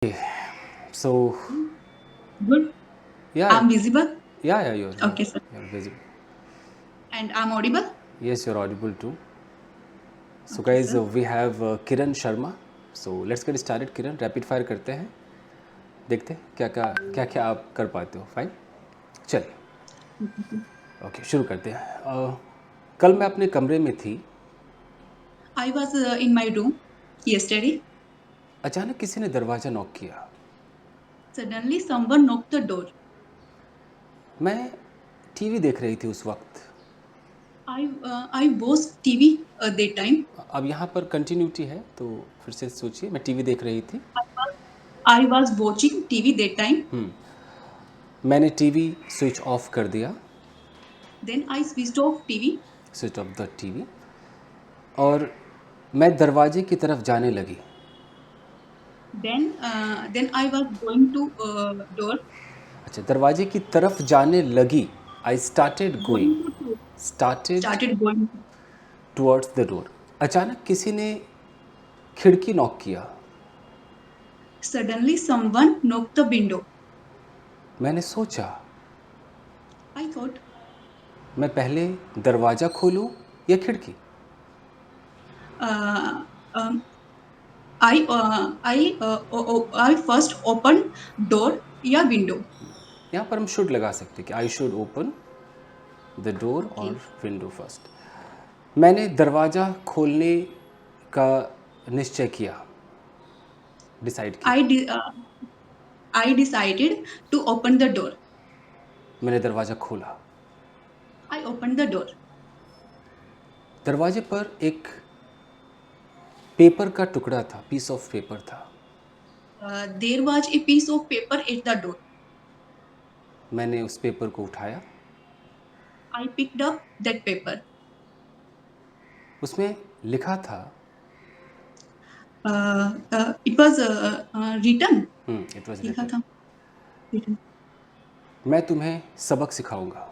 Okay. So Good. yeah, I'm visible. yeah, you're you're Okay, sir. you're visible. And I'm audible. Yes, you're audible too. So Okay, guys, sir. we have Kiran Sharma. So let's get started. Kiran rapid fire करते हैं. देखते हैं क्या क्या आप कर पाते हो. फाइन. चलिए. Okay, sir. ओके, शुरू करते हैं. कल मैं अपने कमरे में थी. I was in my room yesterday. अचानक किसी ने दरवाज़ा नॉक किया. Suddenly, someone knocked the door. मैं टीवी देख रही थी उस वक्त. I watched TV that time. अब यहाँ पर कंटिन्यूटी है तो फिर से सोचिए. मैं टीवी देख रही थी. I was I was watching TV that time. मैंने टीवी स्विच ऑफ कर दिया. Then I switched off TV. Switch off the TV. और मैं दरवाजे की तरफ जाने लगी. Then I was going to door. अच्छा, दरवाजे की तरफ जाने लगी. I started going. Going to door. Started Started going. Towards the door. अचानक किसी ने खिड़की नॉक किया. Suddenly, someone knocked the window. मैंने सोचा, I thought मैं पहले दरवाज़ा खोलूं या खिड़की. uh, um, I first opened door या window. यहाँ पर हम शुड लगा सकते कि I should open the door Okay. और विंडो फर्स्ट. मैंने दरवाज़ा खोलने का निश्चय किया. डिसाइड किया. I decided to open the door. मैंने दरवाज़ा खोला. I opened the door. दरवाजे पर एक पेपर का टुकड़ा था. पीस ऑफ पेपर था. There was a piece of paper at the door. मैंने उस पेपर को उठाया. I picked up that paper. उसमें लिखा था. It was written. It was लिखा रिटन. था. Written. मैं तुम्हें सबक सिखाऊंगा.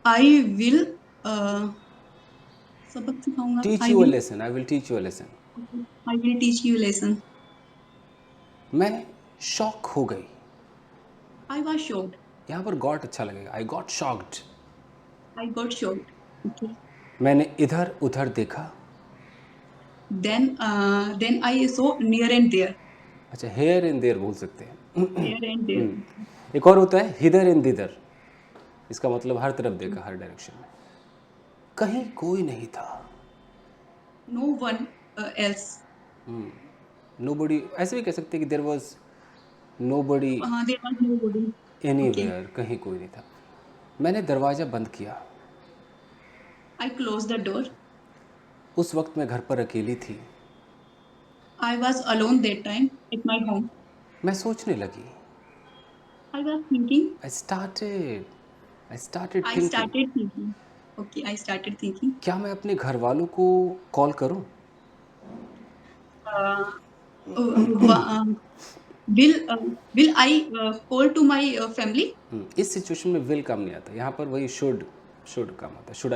I will सबक सिखाऊंगा. Teach I you a will. Lesson. I will teach you a lesson. I will teach you lesson. मैं शॉक हो गई. I was shocked. यहाँ पर गॉट अच्छा लगेगा. I got shocked. I got shocked. Okay. मैंने इधर उधर देखा. Then I saw near and there. अच्छा, हेयर एंड देयर बोल सकते हैं. Here and there. एक और होता है हिदर एंड दिदर. इसका मतलब हर तरफ देखा, हर डायरेक्शन में. कहीं कोई नहीं था. No one else. नोबडी. ऐसे भी कह सकते हैं कि there was nobody There was nobody. Okay. Anywhere. कहीं कोई नहीं था. मैंने दरवाज़ा बंद किया. I closed the door. उस वक्त मैं घर पर अकेली थी. I was alone that time at my home. मैं सोचने लगी. I was thinking. I started I thinking. started thinking. Okay, I started thinking. क्या मैं अपने घर वालों को कॉल करूं. Uh, will I call to my family? इस सिचुएशन में विल काम नहीं आता. यहाँ पर वही शुड काम आता है. Should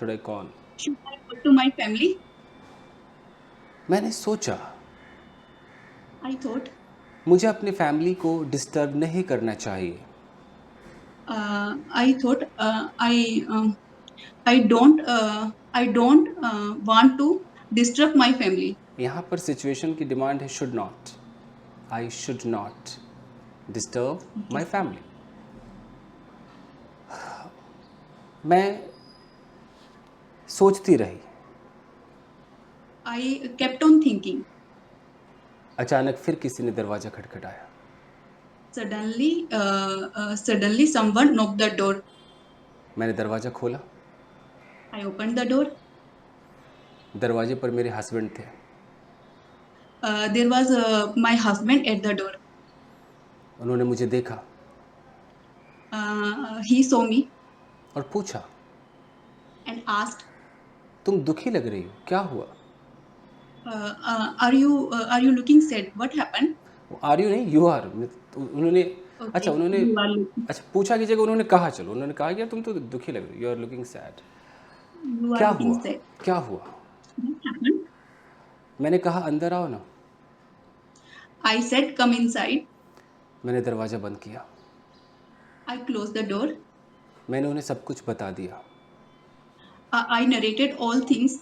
I call. Should I call to my family? मैंने सोचा, I thought. मुझे अपनी फैमिली को डिस्टर्ब नहीं करना चाहिए. I thought. I don't want to disturb my family. यहाँ पर सिचुएशन की डिमांड है should not. I should not disturb my family. मैं सोचती रही. I kept on thinking. अचानक फिर किसी ने दरवाज़ा खटखटाया. Suddenly, someone knocked the door. मैंने दरवाज़ा खोला. I opened the door. दरवाजे पर मेरे हस्बैंड थे. There was my husband at the door. उन्होंने मुझे देखा He saw me और पूछा, and asked, तुम दुखी लग रही हो, क्या हुआ. are you looking sad? What happened? Are you नहीं, यू आर. उन्होंने Okay, अच्छा उन्होंने you are looking. अच्छा पूछा की जगह उन्होंने कहा. चलो, उन्होंने कहा कि यार तुम तो दुखी लग रही हो. You are looking sad. You are क्या looking हुआ, sad. क्या हुआ. What happened? मैंने कहा अंदर आओ ना। I said, come inside. मैंने दरवाज़ा बंद किया। I closed the door. मैंने उन्हें सब कुछ बता दिया। I narrated all things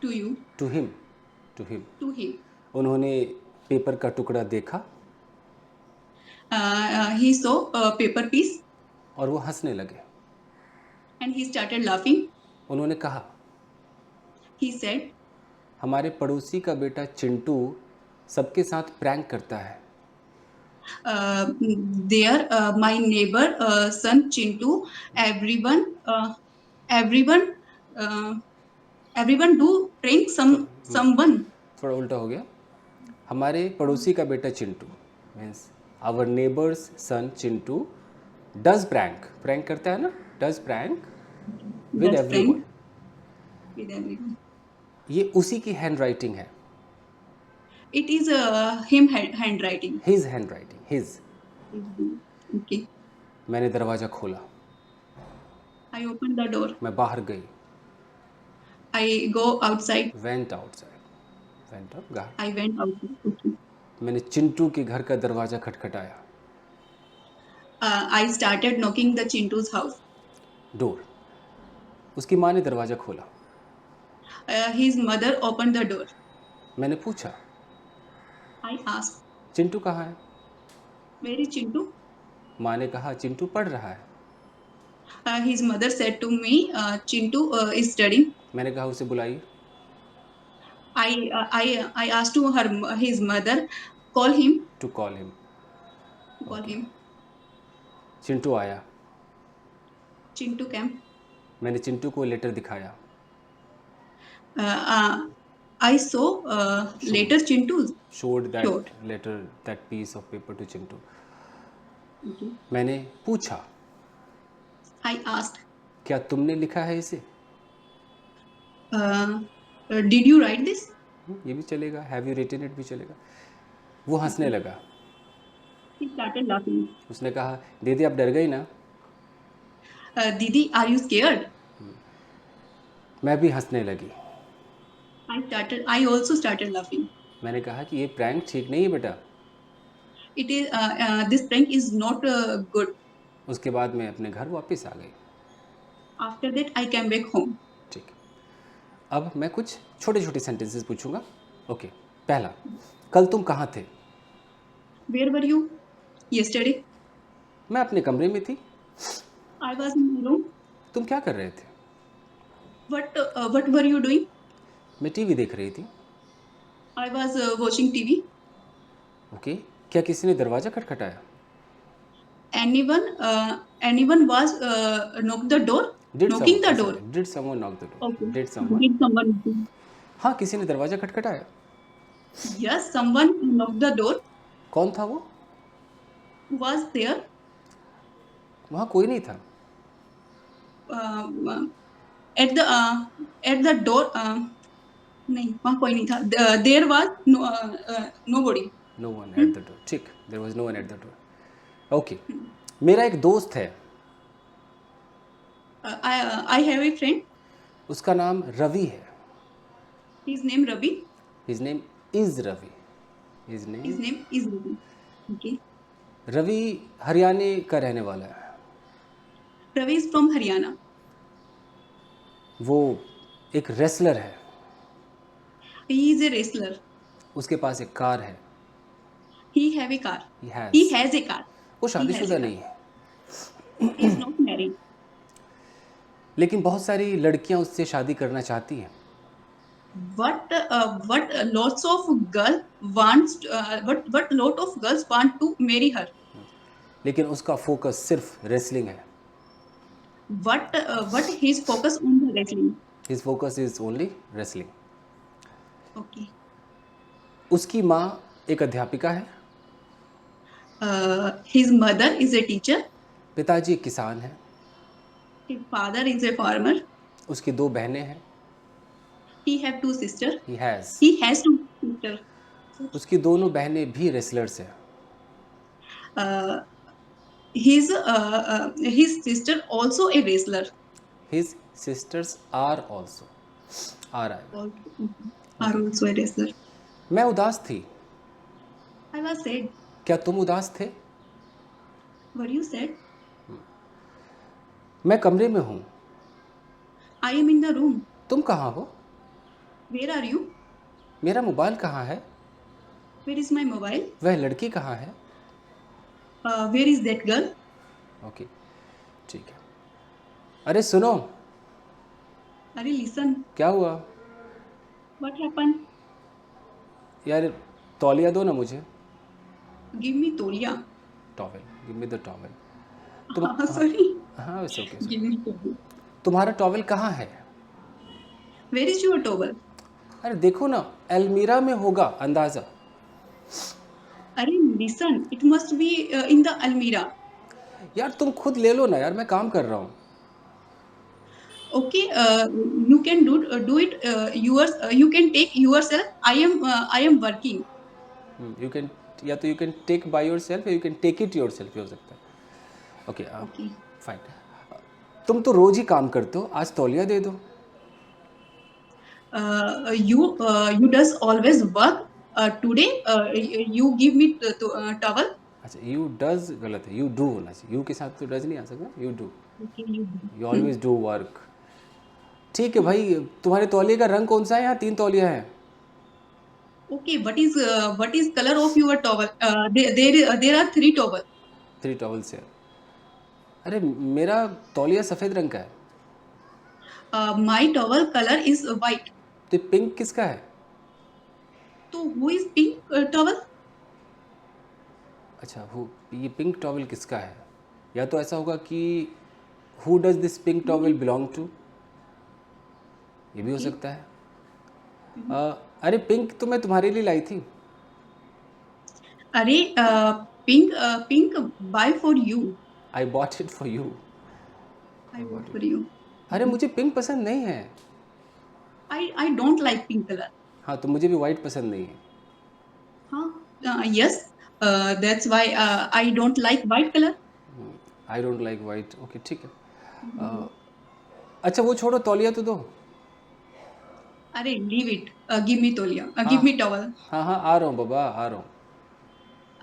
to you, to him, to him. to him. उन्होंने पेपर का टुकड़ा देखा He saw a paper piece और वो हंसने लगे। and he started laughing. उन्होंने कहा, He said, हमारे पड़ोसी का बेटा चिंटू सबके साथ प्रैंक करता है। there, my neighbor, son Chintu, everyone, everyone, uh, everyone do prank someone. थोड़ा उल्टा हो गया। हमारे पड़ोसी का बेटा Chintu means our neighbours son Chintu does prank, prank करता है ना, does prank with Does everyone. prank with everyone. ये उसी की हैंड राइटिंग है, It is him handwriting. His handwriting, his. Okay. मैंने दरवाज़ा खोला, I opened the door. मैं बाहर गई। I go outside. Went outside, went out बाहर। I went outside. Okay. मैंने चिंटू के घर का दरवाज़ा खटखटाया, I started knocking the Chintu's house. Door. उसकी माँ ने दरवाज़ा खोला। His mother opened the door. मैंने पूछा, I asked, चिंटू कहाँ है? where is Chintu? माँ ने कहा, चिंटू पढ़ रहा है। His mother said to me, Chintu is studying. मैंने कहा, उसे बुलाइए। I asked to his mother, call him. To call him. Call him. Chintu आया। Chintu came. मैंने चिंटू को लेटर दिखाया। I saw later Chintu's. Showed that Showed. Letter, that piece of paper to Chintu. Okay. मैंने पूछा, I asked, क्या तुमने लिखा है इसे? did you write this? ये भी चलेगा, हैव यू रिटन इट भी चलेगा। वो हंसने लगा। He started laughing. उसने कहा, दीदी आप डर गई ना? Didi, are you scared? मैं भी हंसने लगी। I also started laughing. मैंने कहा कि ये प्रैंक ठीक नहीं है बेटा। It is this prank is not good. उसके बाद मैं अपने घर वापस आ गई। After that, I came back home. ठीक, अब मैं कुछ छोटे छोटे सेंटेंसेस पूछूंगा। ओके, पहला, कल तुम कहाँ थे? Where were you yesterday? मैं अपने कमरे में थी। I was in my room. तुम क्या कर रहे थे? What were you doing? मैं टीवी देख रही थी। I was watching TV. Okay, क्या किसी ने दरवाज़ा खटखटाया? Anyone was knock the door? Knocking the door. Did someone knock the door? Okay. Did someone? Did someone? हाँ, किसी ने दरवाज़ा खटखटाया। Yes, someone knocked the door. कौन था वो? Who was there? वहाँ कोई नहीं था। At the door. नहीं, वहाँ कोई नहीं था. There was nobody. No one at the door. ठीक, there was no one at the door. Okay, मेरा एक दोस्त है, I have a friend. उसका नाम रवि है। His name Ravi. His name is Ravi. His His name name is Ravi. Okay. Ravi Haryana का रहने वाला है। Ravi is from Haryana. वो एक रेसलर है। He is a wrestler. उसके पास एक कार है। He have a car. He has. He has a car. वो He has शादीशुदा a car. नहीं है, He is not married. लेकिन बहुत सारी लड़कियां उससे शादी करना चाहती हैं। What lots of girl wants what lot of girls want to marry her. लेकिन उसका फोकस सिर्फ रेसलिंग है। What his focus on the wrestling. His focus is only wrestling. Okay. उसकी माँ एक अध्यापिका है। His mother is a teacher. पिताजी एक किसान है। His father is a farmer. उसकी दो बहनें हैं। He have two sisters. He has. He has two sisters. उसकी दोनों बहनें भी रेसलर्स हैं। His sister also a wrestler. His sisters are also, are I. are also eraser. मैं उदास थी। I was sad. क्या तुम उदास थे? Were you sad? मैं कमरे में हूँ। I am in the room. तुम कहाँ हो? Where are you? मेरा मोबाइल कहाँ है? Where is my mobile? वह लड़की कहाँ है? Where is that girl? Okay, ठीक है। अरे सुनो, Arey, listen. क्या हुआ? What happened? यार तौलिया दो ना मुझे। Give me Tolia. Towel, give me the towel. तुम Sorry. हाँ it's okay. Give me Tolia. तुम्हारा टॉवेल कहाँ है? Where is your towel? अरे देखो ना, एल्मीरा में होगा अंदाज़ा। Arey, listen. It must be in the Almira. यार तुम खुद ले लो ना यार, मैं काम कर रहा हूँ। Okay, you can do it yours. You can take yourself. I am working. You can, या तो you can take by yourself या you can take it yourself हो सकता है। Okay Okay. फाइन। तुम तो रोज ही काम करते हो, आज तौलिया दे दो। You does always work. Today you give me towel. अच्छा, यू डज गलत है, यू डू होना चाहिए। यू के साथ तो डज नहीं आ सकता, you do. Okay, you do. You always do work. ठीक है भाई, तुम्हारे तौलिए का रंग कौन सा है? यहाँ 3 तौलिया है। Okay, what is color of your towel? There are 3 towel. 3 towels है। अरे मेरा तौलिया सफ़ेद रंग का है। My towel color is white. तो पिंक किसका है? So who is pink towel? अच्छा, हु, ये पिंक टॉवल किसका है? या तो ऐसा होगा कि who does this pink towel belong to, ये भी हो सकता है। अरे पिंक तो मैं तुम्हारे लिए लाई थी। अरे pink buy for you. I bought it for you. I bought for you. अरे मुझे पिंक पसंद नहीं है। I don't like pink color. हाँ, तो मुझे भी वाइट पसंद नहीं है। Huh? Yes. That's why I don't like white color. I don't like white. Okay ठीक है। अच्छा वो छोड़ो, तौलिया तो दो। अरे leave it. Give me तौलिया. Give हाँ me towel. हाँ हाँ, आ रहा हूँ बाबा, आ रहा हूँ।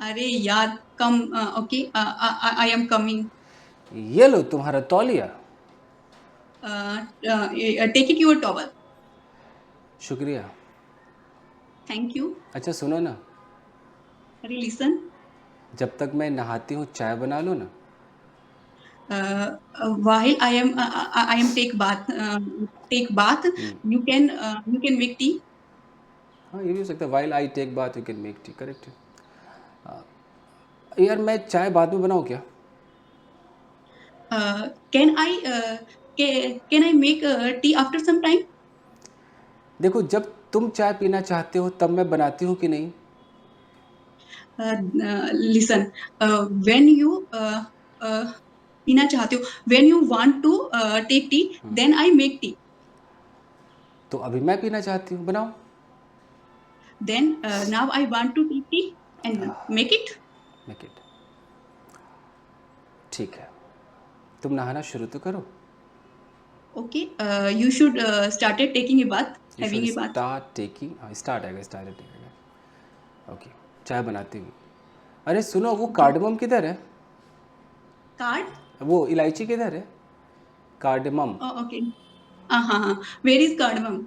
अरे यार come. Okay. I am coming. ये लो तुम्हारा तौलिया। Take it your towel. शुक्रिया। Thank you. अच्छा सुनो ना, अरे listen. जब तक मैं नहाती हूँ चाय बना लो ना। While I am take bath. Take bath. You can make tea. हाँ ये भी हो सकता है, while I take bath you can make tea, correct है। यार मैं चाय बाद में बनाऊँ क्या? Can I make tea after some time? देखो, जब तुम चाय पीना चाहते हो तब मैं बनाती हूँ कि नहीं? Listen. When you पीना चाहते हो, when you want to take tea, then I make tea. तो अभी मैं पीना चाहती हूँ, बनाओ। Then now I want to take tea and make it. Make it. ठीक है, तुम नहाना शुरू तो करो। Okay. You should started taking a bath, having a bath. Start taking, हाँ स्टार्ट आएगा, स्टार्ट आएगा। ओके, चाय बनाती हूँ। अरे सुनो, वो कार्डमम किधर है? Card? वो इलायची किधर है? कार्डमम। Oh, okay. हाँ. Where is cardamom?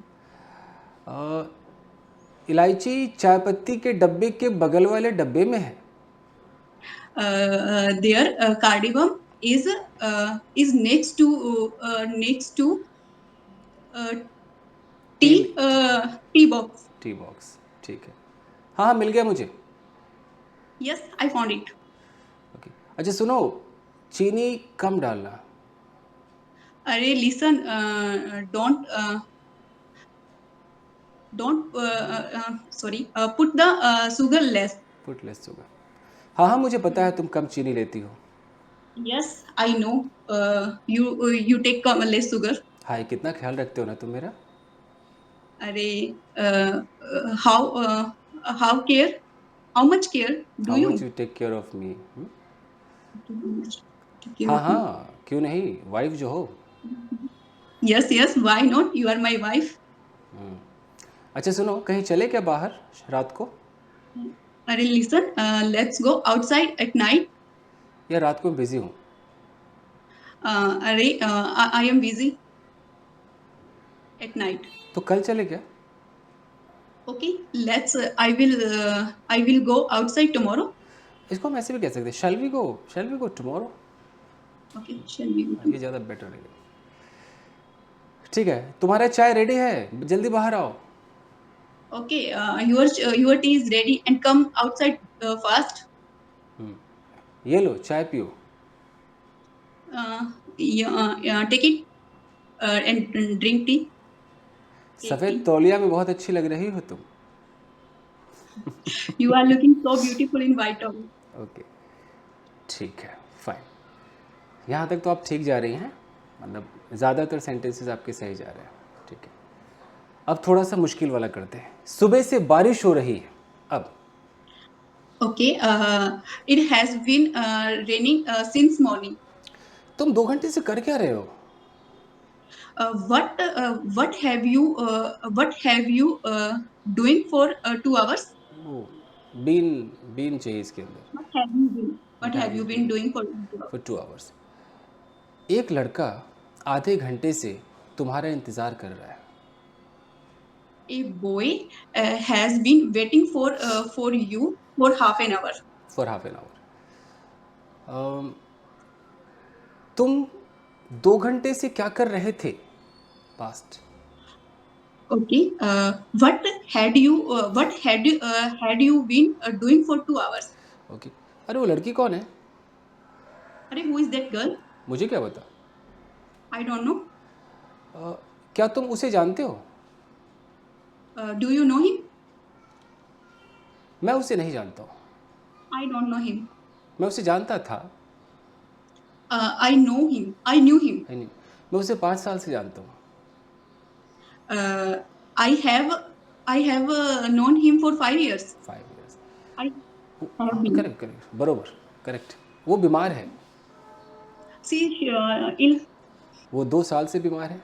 इलायची चाय पत्ती के डब्बे के बगल वाले डब्बे में है। There cardamom is next to tea box. T box, ठीक है। हाँ हाँ, मिल गया मुझे। Yes, I found it. Okay, अच्छा सुनो, चीनी कम डालना। अरे listen, don't sorry, put the sugar less. Put less sugar. हाँ हाँ, मुझे पता है तुम कम चीनी लेती हो। Yes, I know. You take less sugar. हाय, कितना ख्याल रखते हो ना तुम मेरा। अरे how care? How much care do how you? Much you take care of me. Take care हाँ of me. हाँ, क्यों नहीं, वाइफ जो हो। Yes, why not? You are my wife. अच्छा सुनो, कहीं चले क्या बाहर रात को, अरे listen, let's go outside at night. या रात को बिजी हूँ? अरे I am busy at night. तो कल चले क्या? Okay, let's I will go outside tomorrow. इसको हम ऐसे भी कह सकते हैं, shall we go tomorrow. Okay, shall we ये ज़्यादा बेटर रहेगा। ठीक है, तुम्हारा चाय रेडी है, जल्दी बाहर आओ। Okay, your tea is ready and come outside fast. ये लो चाय पियो। Take it and drink tea. Take tea. सफ़ेद तौलिया में बहुत अच्छी लग रही हो तुम। You are looking so beautiful in white towel. Okay, ठीक है, फाइन। यहाँ तक तो आप ठीक जा रही हैं, मतलब ज़्यादातर सेंटेंसेस आपके सही जा रहे हैं। ठीक है, अब थोड़ा सा मुश्किल वाला करते हैं। सुबह से बारिश हो रही है, अब okay, it has been raining since morning. तुम 2 घंटे से कर क्या रहे हो? What have you doing for 2 hours? वो बीन बीन चाहिए इसके अंदर। What have you been doing for 2 hours? For 2 hours. एक लड़का आधे घंटे से तुम्हारा इंतज़ार कर रहा है। A boy has been waiting for you for half an hour. For half an hour. तुम 2 घंटे से क्या कर रहे थे, past. Okay, what had you been doing for 2 hours? Okay, अरे वो लड़की कौन है? अरे who is that girl? मुझे क्या पता। I don't know. क्या तुम उसे जानते हो? Do you know him? मैं उसे नहीं जानता हूँ। I don't know him. मैं उसे जानता था। I know him. I knew him. नहीं, मैं उसे 5 साल से जानता हूँ। I have known him for 5 years. 5 years. I have been. Correct correct, बरोबर, करेक्ट। वो बीमार है, She ill. वो 2 साल से बीमार है।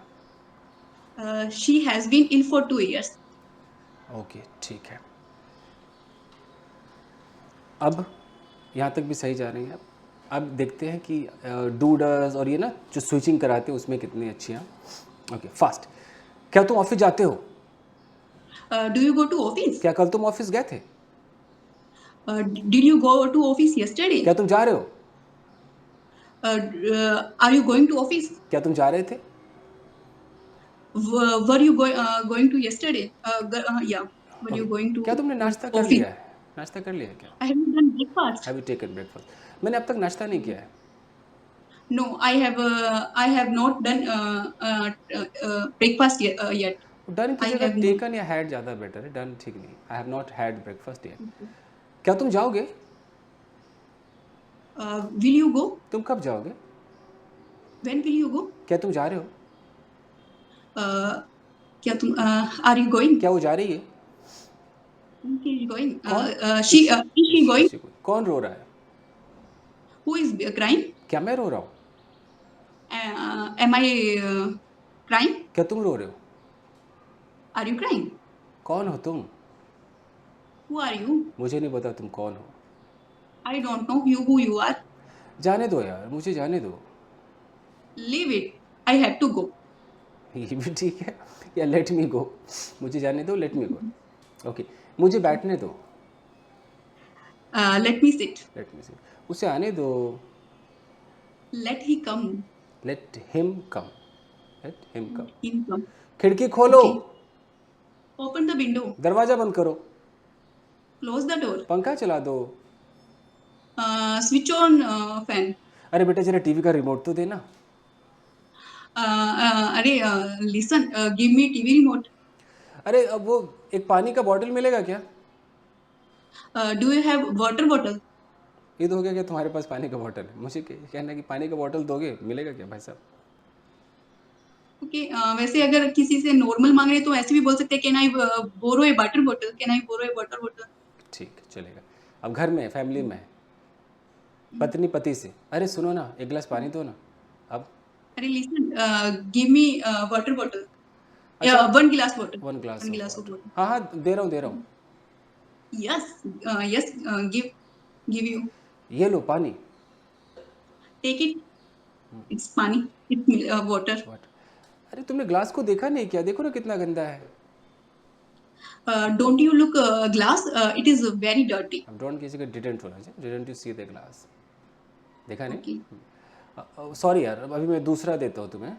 She has been ill for 2 years. Okay, ठीक है। अब यहाँ तक भी सही जा रही हैं। अब देखते हैं कि डू डज और ये ना जो स्विचिंग कराते हैं उसमें कितनी अच्छी हैं। Okay, fast. क्या तुम ऑफिस जाते हो? Do you go to office? क्या कल तुम ऑफिस गए थे? Did you go to office yesterday? क्या तुम जा रहे हो? Are you going to office? क्या तुम जा रहे थे? Were you going to yesterday? Yeah. Were you Okay. going to क्या तुमने नाश्ता कर office? लिया है? नाश्ता कर लिया है क्या? I haven't done breakfast. Have you taken breakfast? मैंने अब तक नाश्ता नहीं किया है। No, I have not done breakfast yet. Done की I जगह have not. टेकन या हैड ज़्यादा बेटर है, डन ठीक नहीं। I have not had breakfast yet. क्या तुम जाओगे? Will you go? तुम कब जाओगे? When will you go? क्या तुम जा रहे हो? क्या तुम Are you going? क्या वो जा रही है? She is going. कौन? Is she going? कौन रो रहा है? Who is crying? क्या मैं रो रहा हूँ? Am I crying? क्या तुम रो रहे हो? Are you crying? कौन हो तुम? Who are you? मुझे नहीं पता तुम कौन हो। I don't know who you are. जाने दो यार, मुझे जाने दो। Leave it. I have to go. ये भी ठीक है, या लेट मी गो, मुझे जाने दो, लेट मी गो। ओके, मुझे बैठने दो, Let me sit. Let me see, उसे आने दो, Let he come. Let him come, let him come. Him come. खिड़की खोलो, Okay. Open the window. दरवाज़ा बंद करो, Close the door. पंखा चला दो। Switch on fan. अरे बेटा जरा टीवी का रिमोट तो देना। अरे listen. Give me TV remote. अरे अब वो एक पानी का बॉटल मिलेगा क्या? Do you have water bottle? ये दोगे क्या? तुम्हारे पास पानी का बॉटल है? मुझे कहना कि पानी का बॉटल दोगे, मिलेगा क्या भाई साहब? ओके, वैसे अगर किसी से नॉर्मल मांग रहे तो ऐसे भी बोल सकते हैं, can I borrow a water bottle? Can I borrow a water bottle? ठीक चलेगा। अब घर में, फैमिली में, पत्नी पति से, अरे सुनो ना, एक गिलास पानी दो ना। अब अरे listen, give me water bottle. अच्छा, Yeah, one glass water. 1 glass One of glass of water. water. हाँ हाँ, दे रहा हूँ दे रहा हूँ. Yes, yes. Give you. ये लो पानी. Take it. It's pani. It's water. Water. अरे तुमने ग्लास को देखा नहीं क्या? देखो ना कितना गंदा है. Don't you look glass? It is very dirty. अब डोंट किसी का डिडेंट होना चाहिए. Didn't you see the glass. देखा नहीं? Okay. सॉरी यार, अभी मैं दूसरा देता हूँ तुम्हें.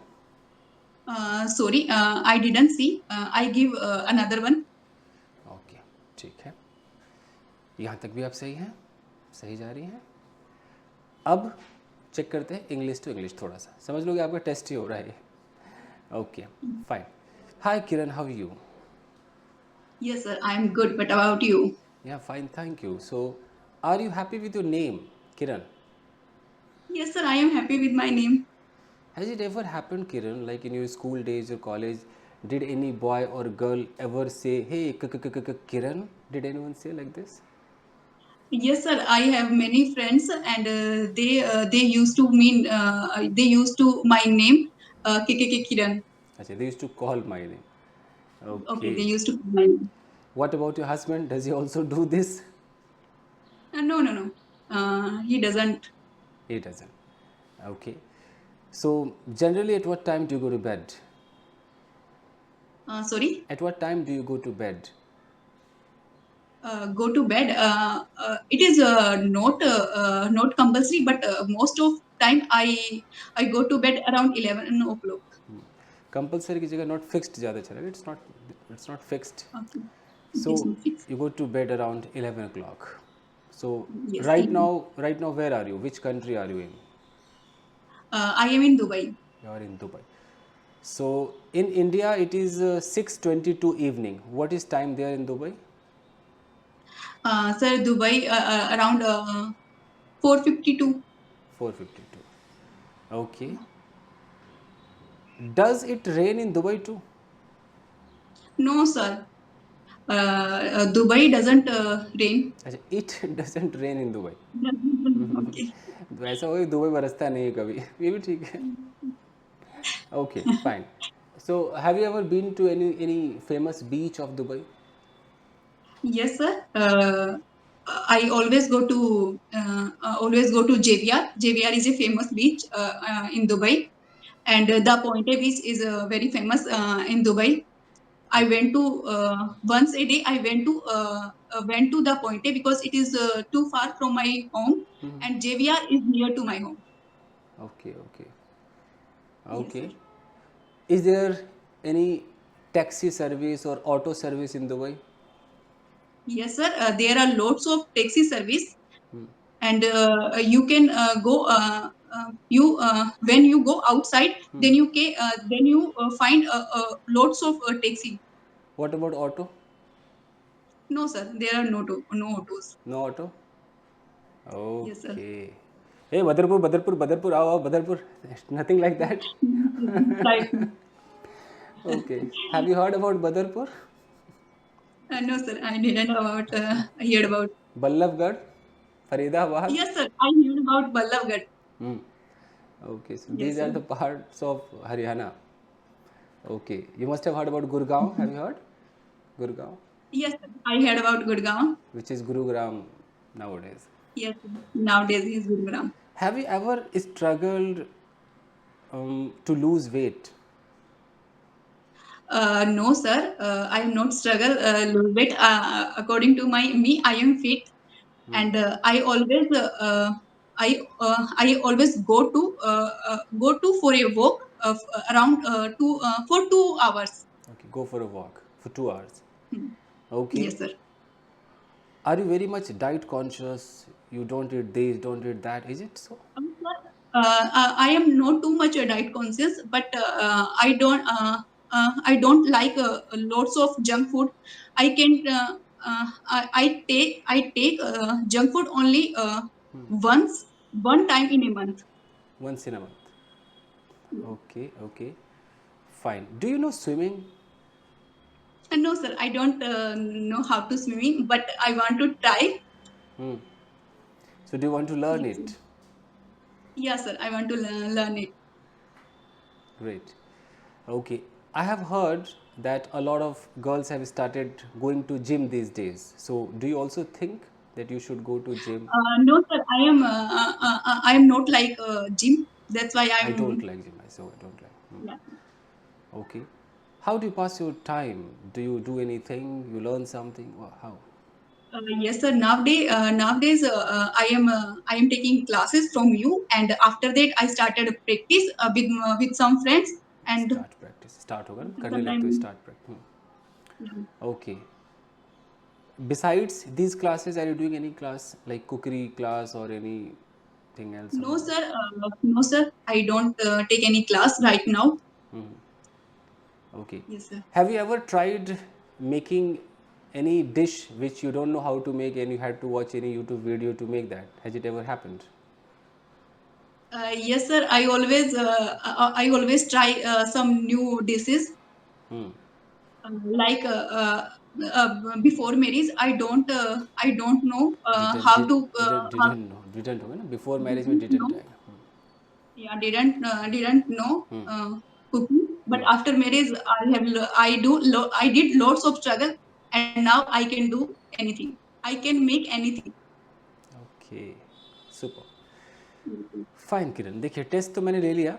Sorry, I didn't see. I give another one. Okay, ठीक है. यहाँ तक भी आप सही हैं, सही जा रही हैं. अब चेक करते हैं इंग्लिश टू इंग्लिश. थोड़ा सा समझ लोगे, आपका टेस्ट ही हो रहा है ये. Okay, fine. Hi Kiran, how you? Yes, sir. I am good. But about you? Yeah fine, thank you. So are you happy with your name Kiran? Yes, sir. I am happy with my name. Has it ever happened, Kiran, like in your school days or college, did any boy or girl ever say, hey, Kiran? Did anyone say like this? Yes, sir. I have many friends, and they used to mean they used to my name KKK Kiran. Achha, they used to call my name. Okay, they Okay. used to call my name. What about your husband? Does he also do this? No, no, no. He doesn't. He doesn't. Okay. So, generally, at what time do you go to bed? Sorry. At what time do you go to bed? Go to bed. It is not compulsory, but most of time I go to bed around 11 o'clock. Compulsory की जगह not fixed ज़्यादा चलेगा. It's not fixed. Okay. So It's not fixed. you go to bed around 11 o'clock. So Yes. right now, where are you? Which country are you in? I am in Dubai. You are in Dubai. So in India, it is 6:22 evening. What is time there in Dubai? Sir, Dubai around 4:52. 4:52. Okay. Does it rain in Dubai too? No, sir. Dubai doesn't rain. अच्छा, it doesn't rain in Dubai. Okay. तो ऐसा हो कि Dubai बरसता नहीं है कभी. ये भी ठीक है. Okay, fine. So have you ever been to any famous beach of Dubai? Yes, sir. I always go to JVR. JVR is a famous beach in Dubai, and the Pointe Beach is very famous in Dubai. I went to once a day. I went to the Pointe because it is too far from my home, and JVR is near to my home. Okay, okay. Yes, Okay. sir. Is there any taxi service or auto service in Dubai? Yes, sir. There are lots of taxi service, and you can go. You when you go outside, then you find lots of taxi. What about auto? No, sir. There are no autos. No auto? Yes, sir. Okay. Hey, Badarpur, आओ, Badarpur. Nothing like that. Right. Okay. Have you heard about Badarpur? No, sir. I didn't about heard about. Ballabgarh? Faridabad? Yes, sir. I heard about Ballabgarh. Hmm. Okay, so Yes, these are sir. the parts of Haryana. Okay. You must have heard about Gurgaon. Have you heard? Gurgaon, Yes, sir. I heard about Gurgaon. which is Gurugram nowadays. Yes, sir. Nowadays is Gurgaon. Have you ever struggled to lose weight? No, sir. I am not struggle lose weight. According to me, I am fit, and I always go to for a walk of around for 2 hours. Okay, go for a walk for 2 hours. Hmm. Okay. Yes, sir. Are you very much diet conscious? You don't eat this, don't eat that. Is it so? Sir, I am not too much diet conscious, but I don't like lots of junk food. I can I take junk food only one time in a month. Once in a month. Okay, okay. Fine. Do you know swimming? No, sir, I don't know how to swimming, but I want to try. Hmm. So do you want to learn Yes, sir. it? Yes, sir, I want to learn it. Great. Okay. I have heard that a lot of girls have started going to gym these days. So do you also think that you should go to gym? No, sir. I am not like gym. That's why I don't I'm. like gym. So I don't like. Yeah. Okay. How do you pass your time? Do you do anything? You learn something? How? Yes, sir. Nowadays, I am taking classes from you, and after that, I started practice with some friends, and Start practice. Start होगा ना करने लग तो sometimes. start practice. Yeah. Okay. Besides these classes, are you doing any class like cookery class or anything else? No, sir. No, sir. I don't take any class right now. Okay. Yes, sir. Have you ever tried making any dish which you don't know how to make and you had to watch any YouTube video to make that? Has it ever happened? Yes, sir. I always try some new dishes. Hmm. Like before marriage, I don't know Didn't how did to how, didn't know didn't होगा ना before marriage में didn't didn't know. आएगा. Yeah, didn't know Hmm. cooking. But after marriage, I did lots of struggle, and now I can do anything. I can make anything. Okay. Super. Fine Kiran, देखिए test तो मैंने ले लिया,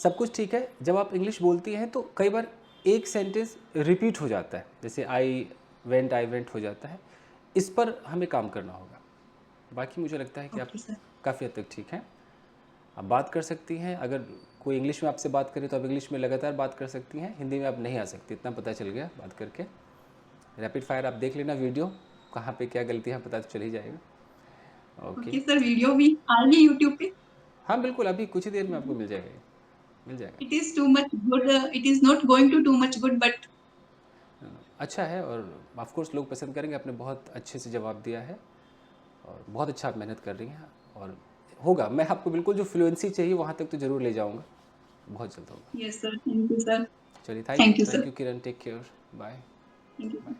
सब कुछ ठीक है. जब आप इंग्लिश बोलती हैं तो कई बार एक सेंटेंस रिपीट हो जाता है, जैसे आई वेंट हो जाता है. इस पर हमें काम करना होगा. बाकी मुझे लगता है कि आप Okay, sir. काफ़ी हद तक ठीक हैं. आप बात कर सकती हैं. अगर कोई इंग्लिश में आपसे बात करे तो आप इंग्लिश में लगातार बात कर सकती हैं. हिंदी में आप नहीं आ सकती, इतना पता चल गया बात करके. रैपिड फायर आप देख लेना वीडियो, कहाँ पे क्या गलती है पता तो चल ही जाएगा. ओके. Okay, sir. Video भी आ रही है YouTube पे. हाँ बिल्कुल, अभी कुछ ही देर में आपको मिल जाएगा, मिल जाएगा. It is too much good. It is not going to too much good, but अच्छा है और ऑफ कोर्स लोग पसंद करेंगे. आपने बहुत अच्छे से जवाब दिया है और बहुत अच्छा आप मेहनत कर रही हैं और होगा. मैं आपको बिल्कुल जो फ्लुएंसी चाहिए वहाँ तक तो ज़रूर ले जाऊँगा, बहुत जल्द होगा. yes, sir. Thank you, sir. चलिए Thank you, thank sir. You Kiran, take care, bye. Thank you.